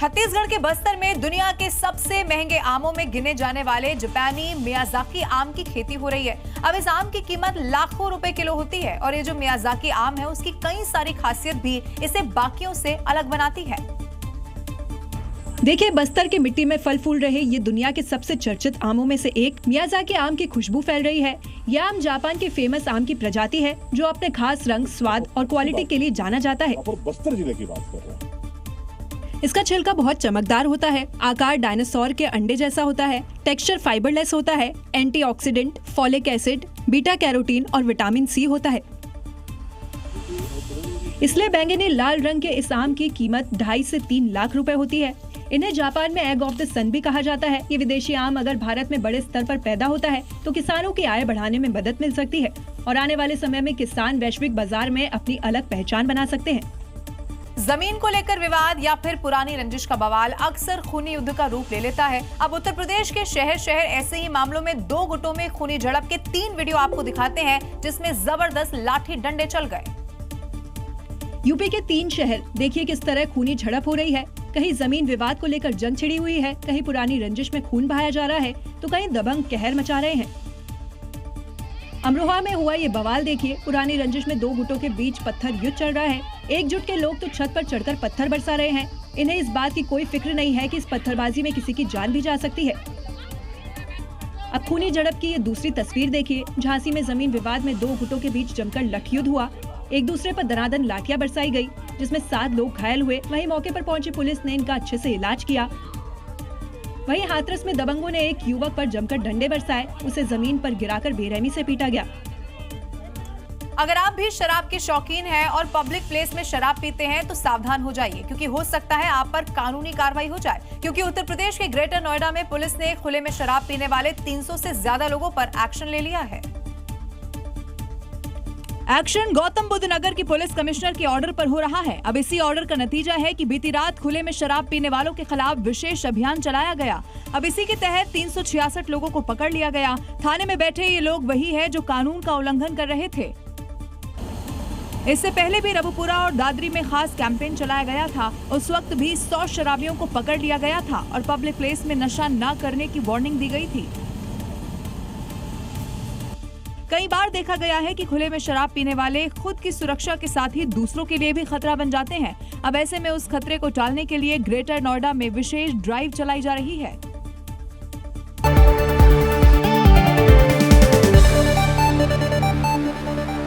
छत्तीसगढ़ के बस्तर में दुनिया के सबसे महंगे आमों में गिने जाने वाले जापानी मियाजाकी आम की खेती हो रही है। अब इस आम की कीमत लाखों रुपए किलो होती है और ये जो मियाजाकी आम है उसकी कई सारी खासियत भी इसे बाकियों से अलग बनाती है। देखिए, बस्तर की मिट्टी में फल फूल रहे ये दुनिया के सबसे चर्चित आमों में से एक मियाजाकी आम की खुशबू फैल रही है। यह आम जापान के फेमस आम की प्रजाति है जो अपने खास रंग, स्वाद और क्वालिटी के लिए जाना जाता है। बस्तर जिले की बात कर रहे हैं। इसका छिलका बहुत चमकदार होता है, आकार डायनासोर के अंडे जैसा होता है, टेक्सचर फाइबरलेस होता है, antioxidant, folic acid, beta carotene और विटामिन सी होता है। इसलिए बैंगनी लाल रंग के इस आम की कीमत 2.5 से 3 लाख रुपए होती है। इन्हें जापान में एग ऑफ द सन भी कहा जाता है। ये विदेशी आम अगर भारत में बड़े स्तर पर पैदा होता है तो किसानों की आय बढ़ाने में मदद मिल सकती है और आने वाले समय में किसान वैश्विक बाजार में अपनी अलग पहचान बना सकते हैं। जमीन को लेकर विवाद या फिर पुरानी रंजिश का बवाल अक्सर खूनी युद्ध का रूप ले लेता है। अब उत्तर प्रदेश के शहर शहर ऐसे ही मामलों में 2 गुटों में खूनी झड़प के 3 वीडियो आपको दिखाते हैं जिसमें जबरदस्त लाठी डंडे चल गए। यूपी के 3 शहर देखिए किस तरह खूनी झड़प हो रही है। कहीं जमीन विवाद को लेकर जंग छिड़ी हुई है, कहीं पुरानी रंजिश में खून बहाया जा रहा है तो कहीं दबंग कहर मचा रहे हैं। अमरोहा में हुआ ये बवाल देखिए। पुरानी रंजिश में 2 गुटों के बीच पत्थर युद्ध चल रहा है। एकजुट के लोग तो छत पर चढ़कर पत्थर बरसा रहे हैं। इन्हें इस बात की कोई फिक्र नहीं है कि इस पत्थरबाजी में किसी की जान भी जा सकती है। अब खूनी झड़प की ये दूसरी तस्वीर देखिए। झांसी में जमीन विवाद में 2 गुटों के बीच जमकर लठ युद्ध हुआ। एक दूसरे पर दनादन लाठियां बरसाई गई जिसमें 7 लोग घायल हुए। वहीं मौके पर पहुंची पुलिस ने इनका अच्छे से इलाज किया। वहीं हाथरस में दबंगों ने एक युवक पर जमकर डंडे बरसाए, उसे जमीन पर गिराकर बेरहमी से पीटा गया। अगर आप भी शराब के शौकीन हैं और पब्लिक प्लेस में शराब पीते हैं तो सावधान हो जाइए क्योंकि हो सकता है आप पर कानूनी कार्रवाई हो जाए। क्योंकि उत्तर प्रदेश के ग्रेटर नोएडा में पुलिस ने खुले में शराब पीने वाले 300 से ज्यादा लोगों पर एक्शन ले लिया है। एक्शन गौतम बुद्ध नगर की पुलिस कमिश्नर के ऑर्डर पर हो रहा है। अब इसी ऑर्डर का नतीजा है कि बीती रात खुले में शराब पीने वालों के खिलाफ विशेष अभियान चलाया गया। अब इसी के तहत 366 लोगों को पकड़ लिया गया। थाने में बैठे ये लोग वही है जो कानून का उल्लंघन कर रहे थे। इससे पहले भी रबुपुरा और दादरी में खास कैंपेन चलाया गया था। उस वक्त भी 100 शराबियों को पकड़ लिया गया था और पब्लिक प्लेस में नशा न करने की वार्निंग दी गई थी। कई बार देखा गया है कि खुले में शराब पीने वाले खुद की सुरक्षा के साथ ही दूसरों के लिए भी खतरा बन जाते हैं। अब ऐसे में उस खतरे को टालने के लिए ग्रेटर नोएडा में विशेष ड्राइव चलाई जा रही है।